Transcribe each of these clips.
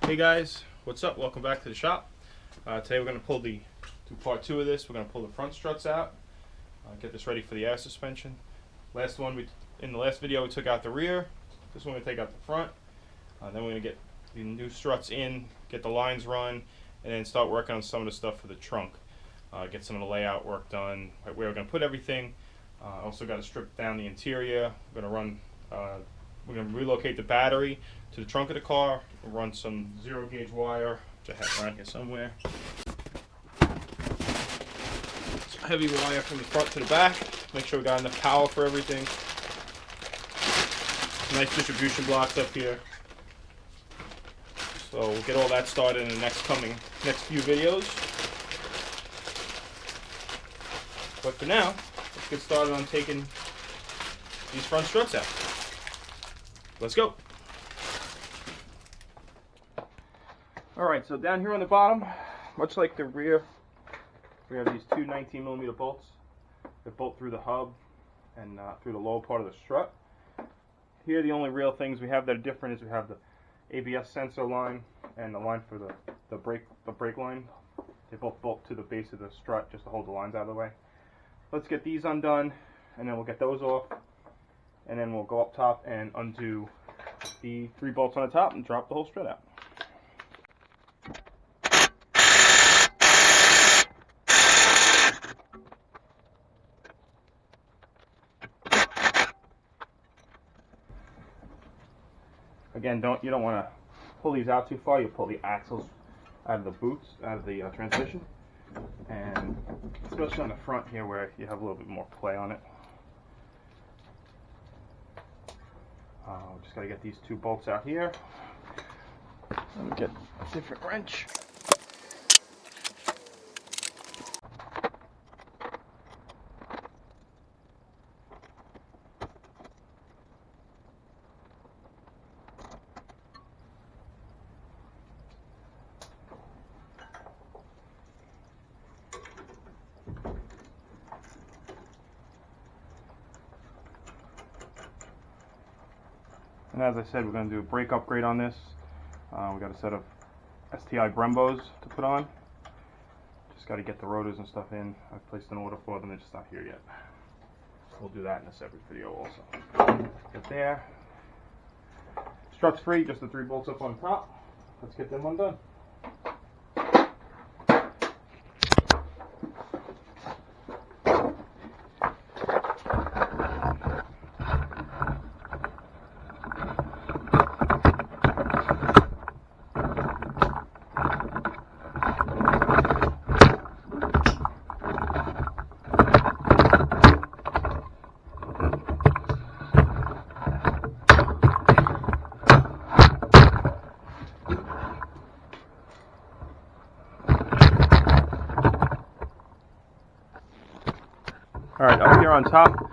Hey guys, what's up? Welcome back to the shop. Today we're going to do part 2 of this. We're going to pull the front struts out, get this ready for the air suspension. In the last video we took out the rear. This one we're going to take out the front. Then we're going to get the new struts in, get the lines run, and then start working on some of the stuff for the trunk. Get some of the layout work done, where we're going to put everything. Also got to strip down the interior. We're going to relocate the battery to the trunk of the car. We'll run some 0-gauge wire, which I have around here somewhere. Some heavy wire from the front to the back. Make sure we got enough power for everything. Nice distribution blocks up here. So we'll get all that started in the next few videos. But for now, let's get started on taking these front struts out. Let's go. Alright, so down here on the bottom, much like the rear, we have these two 19mm bolts that bolt through the hub and through the lower part of the strut. Here the only real things we have that are different is we have the ABS sensor line and the line for the brake line. They both bolt to the base of the strut just to hold the lines out of the way. Let's get these undone, and then we'll get those off, and then we'll go up top and undo the 3 bolts on the top and drop the whole strut out. Again, you don't want to pull these out too far. You'll pull the axles out of the boots, out of the transmission, and especially on the front here where you have a little bit more play on it. Just got to get these 2 bolts out here. Let me get a different wrench. And as I said, we're going to do a brake upgrade on this. We got a set of STI Brembos to put on. Just got to get the rotors and stuff in. I've placed an order for them, they're just not here yet. We'll do that in a separate video also. Get there. Struts free, just the 3 bolts up on top. Let's get them undone. Alright, up here on top,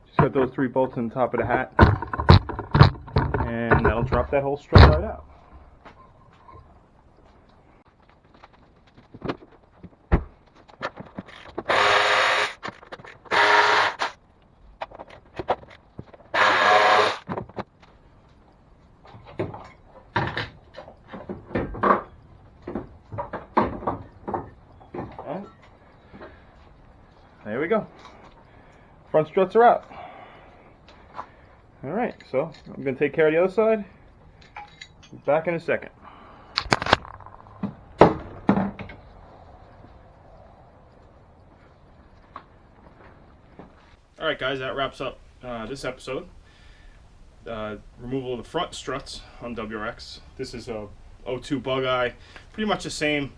just got those 3 bolts on the top of the hat, and that'll drop that whole strut right out. And there we go. Front struts are out. Alright, so I'm going to take care of the other side. Be back in a second. Alright guys, that wraps up this episode. Removal of the front struts on WRX. This is a 02 bug eye. Pretty much the same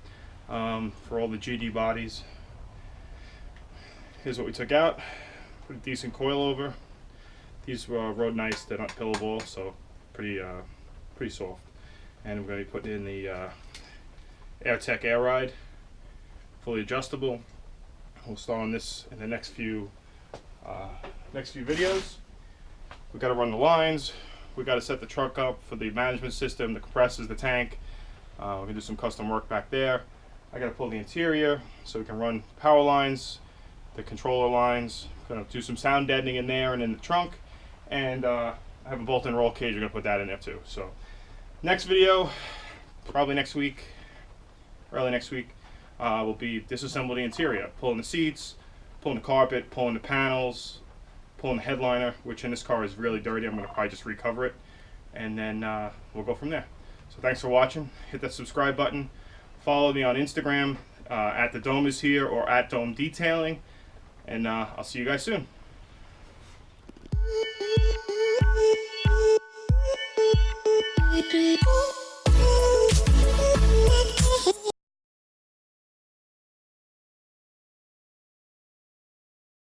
for all the GD bodies. Here's what we took out. Put a decent coil over. These rode nice. They're not pillable, so pretty soft. And we're going to be putting in the AirTech Air Ride, fully adjustable. We'll start on this in the next few videos. We've got to run the lines. We've got to set the truck up for the management system, the compressors, the tank. We're going to do some custom work back there. I got to pull the interior so we can run power lines, the controller lines. Going to do some sound deadening in there and in the trunk, and I have a bolt-in roll cage. We're going to put that in there too. So next video, probably next week, early next week, will be disassemble the interior, pulling the seats, pulling the carpet, pulling the panels, pulling the headliner, which in this car is really dirty. I'm going to probably just recover it, and then we'll go from there. So thanks for watching. Hit that subscribe button. Follow me on Instagram, at the Dome is here, or at Dome Detailing, and I'll see you guys soon. Beep, beep.